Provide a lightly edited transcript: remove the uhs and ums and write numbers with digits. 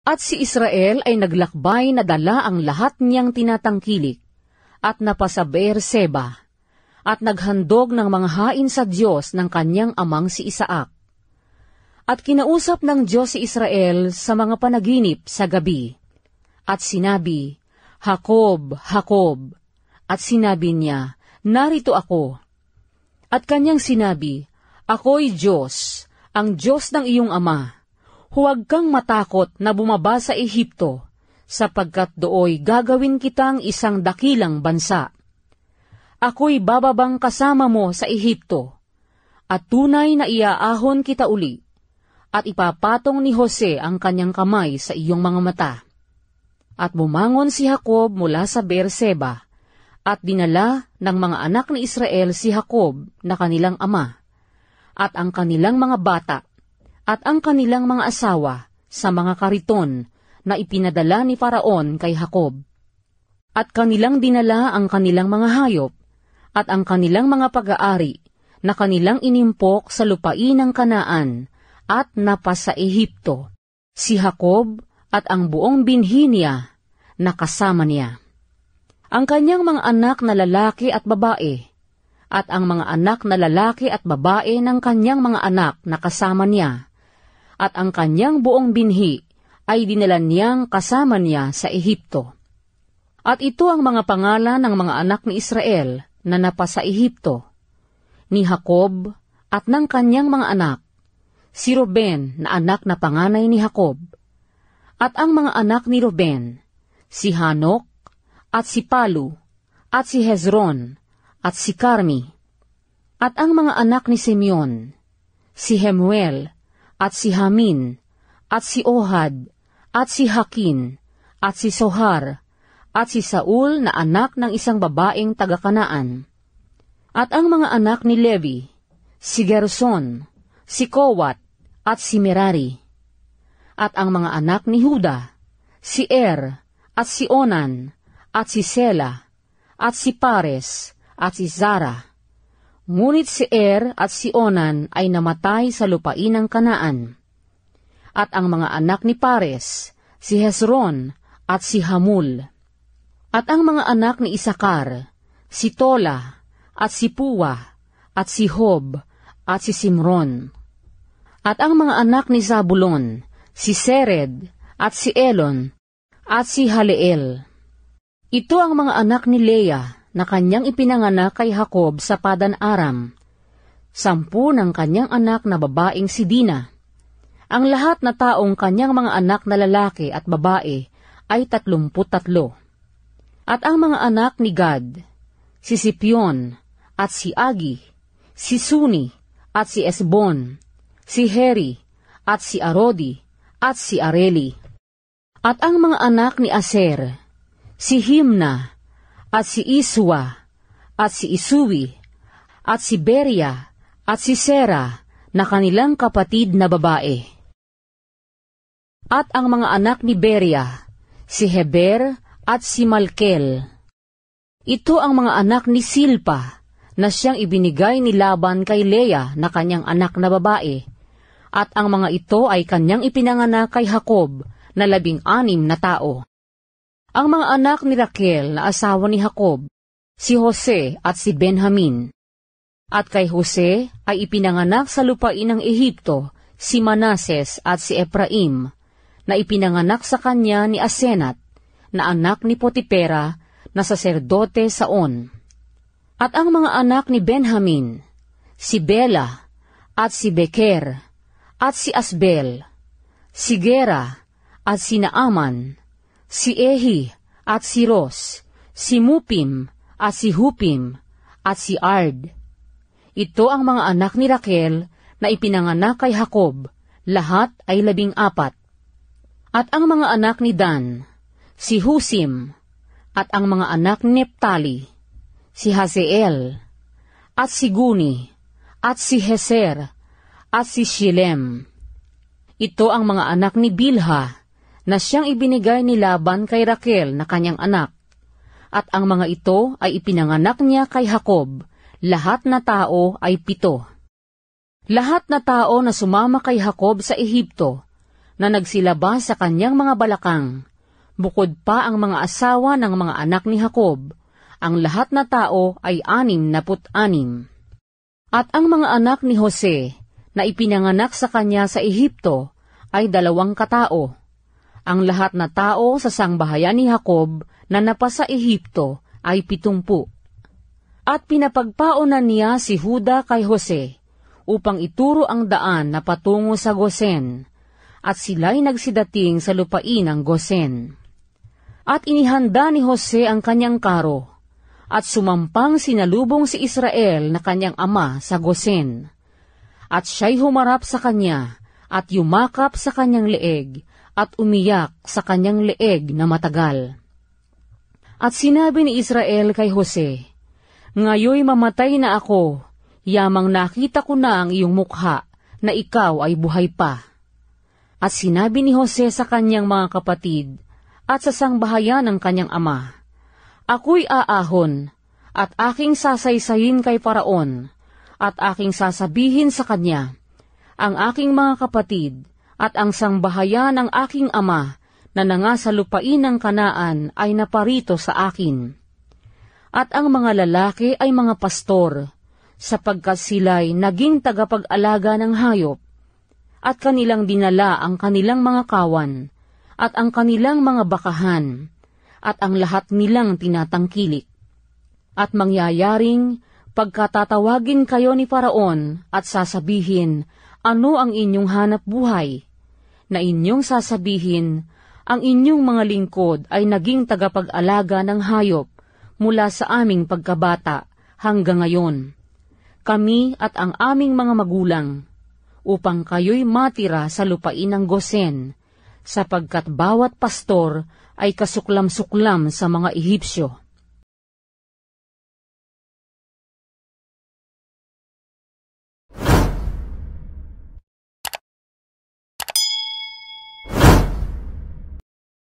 At si Israel ay naglakbay na dala ang lahat niyang tinatangkilik, at napasa Beer-seba, at naghandog ng mga hain sa Diyos ng kanyang amang si Isaac. At kinausap ng Diyos si Israel sa mga panaginip sa gabi, at sinabi, Jacob, Jacob. At sinabi niya, narito ako. At kanyang sinabi, ako'y Diyos, ang Diyos ng iyong ama. Huwag kang matakot na bumaba sa Ehipto, sapagkat dooy gagawin kitang isang dakilang bansa. Ako'y bababang kasama mo sa Ehipto, at tunay na iaahon kita uli, at ipapatong ni Jose ang kanyang kamay sa iyong mga mata. At bumangon si Jacob mula sa Beer-seba, at dinala ng mga anak ni Israel si Jacob na kanilang ama, at ang kanilang mga bata, at ang kanilang mga asawa sa mga kariton na ipinadala ni Faraon kay Jacob. At kanilang dinala ang kanilang mga hayop, at ang kanilang mga pag-aari na kanilang inimpok sa lupain ng Kanaan, at napasa Ehipto, si Jacob at ang buong binhi niya na kasama niya. Ang kanyang mga anak na lalaki at babae, at ang mga anak na lalaki at babae ng kanyang mga anak na kasama niya, at ang kanyang buong binhi ay dinala niyang kasama niya sa Ehipto. At ito ang mga pangalan ng mga anak ni Israel na napasa Ehipto, ni Jacob at ng kanyang mga anak, si Ruben na anak na panganay ni Jacob, at ang mga anak ni Ruben, si Hanok, at si Palu, at si Hezron, at si Carmi, at ang mga anak ni Simeon, si Hemuel, at si Hamin, at si Ohad, at si Hakin, at si Sohar, at si Saul na anak ng isang babaeng taga-Kanaan. At ang mga anak ni Levi, si Gerson, si Kowat, at si Merari. At ang mga anak ni Huda, si Er, at si Onan, at si Sela, at si Pares, at si Zara. Ngunit si Er at si Onan ay namatay sa lupain ng Kanaan. At ang mga anak ni Pares, si Hezron, at si Hamul. At ang mga anak ni Isakar, si Tola, at si Puwa, at si Hob, at si Simron. At ang mga anak ni Zabulon, si Sered, at si Elon, at si Haleel. Ito ang mga anak ni Leah na kanyang ipinanganak kay Jacob sa Padan-aram. 10 ng kanyang anak na babaeng si Dina. Ang lahat na taong kanyang mga anak na lalaki at babae ay 33. At ang mga anak ni Gad, si Sipion, at si Agi, si Suni, at si Esbon, si Heri, at si Arodi, at si Areli. At ang mga anak ni Aser, si Himna, at si Iswa, at si Isuwi, at si Beria, at si Sera, na kanilang kapatid na babae. At ang mga anak ni Beria, si Heber, at si Malkel. Ito ang mga anak ni Silpa, na siyang ibinigay ni Laban kay Leah na kanyang anak na babae, at ang mga ito ay kanyang ipinanganak kay Jacob na 16 na tao. Ang mga anak ni Raquel na asawa ni Jacob, si Jose at si Benjamin. At kay Jose ay ipinanganak sa lupain ng Ehipto si Manases at si Ephraim, na ipinanganak sa kanya ni Asenat, na anak ni Potipera, na saserdote sa On. At ang mga anak ni Benjamin, si Bela, at si Beker, at si Asbel, si Gera, at si Naaman, si Ehi, at si Ros, si Mupim, at si Hupim, at si Ard. Ito ang mga anak ni Raquel na ipinanganak kay Jacob, lahat ay 14. At ang mga anak ni Dan, si Husim, at ang mga anak ni Neptali, si Hazeel, at si Guni, at si Heser, at si Shilem. Ito ang mga anak ni Bilha, na siyang ibinigay ni Laban kay Raquel na kanyang anak. At ang mga ito ay ipinanganak niya kay Jacob, lahat na tao ay 7. Lahat na tao na sumama kay Jacob sa Ehipto, na nagsilabas sa kanyang mga balakang, bukod pa ang mga asawa ng mga anak ni Jacob. Ang lahat na tao ay 66. At ang mga anak ni Jose na ipinanganak sa kanya sa Ehipto ay 2 katao. Ang lahat na tao sa sangbahayan ni Jacob na napasa Ehipto ay 70. At pinapagpaonan niya si Juda kay Jose upang ituro ang daan na patungo sa Gosen, at sila'y nagsidating sa lupain ng Gosen. At inihanda ni Jose ang kanyang karo, at sumampang sinalubong si Israel na kanyang ama sa Gosen. At siya'y humarap sa kanya, at yumakap sa kanyang leeg, at umiyak sa kanyang leeg na matagal. At sinabi ni Israel kay Jose, "Ngayoy mamatay na ako, yamang nakita ko na ang iyong mukha, na ikaw ay buhay pa." At sinabi ni Jose sa kanyang mga kapatid, at sa sangbahayan ng kanyang ama, "Ako'y aahon, at aking sasaysayin kay Paraon, at aking sasabihin sa kanya, ang aking mga kapatid, at ang sangbahayan ng aking ama, na nangasa lupain ng Kanaan ay naparito sa akin. At ang mga lalaki ay mga pastor, sapagkat sila'y naging tagapag-alaga ng hayop, at kanilang dinala ang kanilang mga kawan, at ang kanilang mga bakahan, at ang lahat nilang tinatangkilik. At mangyayaring pagkatatawagin kayo ni Paraon at sasabihin, ano ang inyong hanap buhay? Na inyong sasabihin, ang inyong mga lingkod ay naging tagapag-alaga ng hayop mula sa aming pagkabata hanggang ngayon. Kami at ang aming mga magulang, upang kayo'y matira sa lupain ng Gosen, sapagkat bawat pastor ay kasuklam-suklam sa mga Ehipsyo.